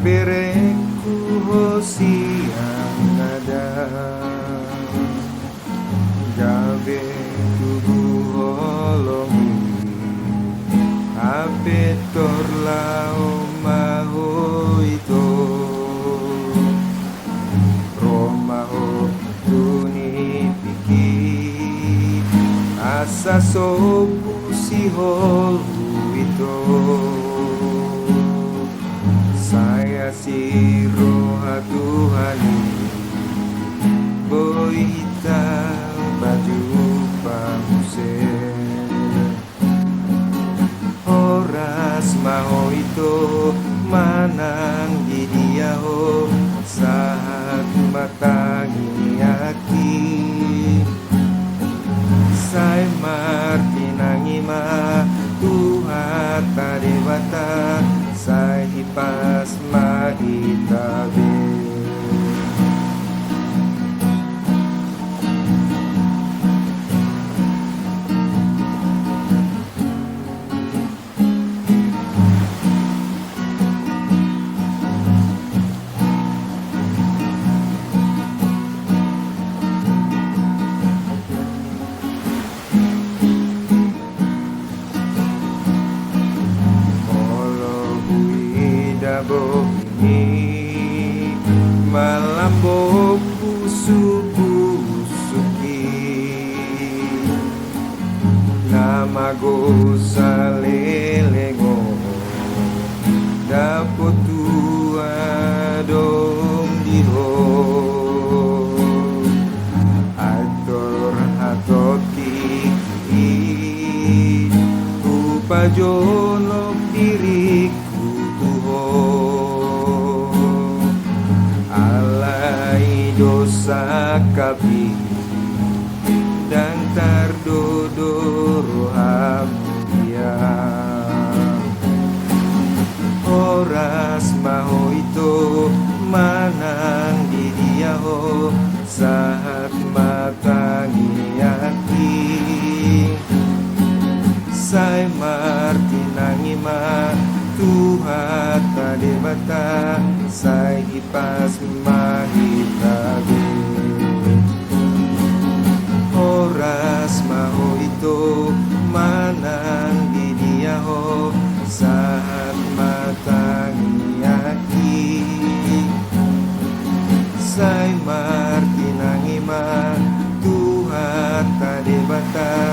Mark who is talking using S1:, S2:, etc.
S1: berengku siang ada gabe tubuh holongi ape torlao maho ito romaho tuni piki asa sopu si holu ito saya si roha Tuhani boita baju pamuse oras mau itu manang di dia ho saat matangi aki saya marti nangima Tuhan tadi bata saya hipas mahitabe ini malam boku suku suki nama go salelengo dapot tua dom diho ator hatoti upajonok diriku alai dosa kapi dan tardodoro hamia oras maho itu manang di dia ho saat matangi aki saya marti nangima Tuhan tadi bata saya hipas mahitabe oras mau itu manang di dia ho saat matangi aki saya marti nangima Tuhan tadi bata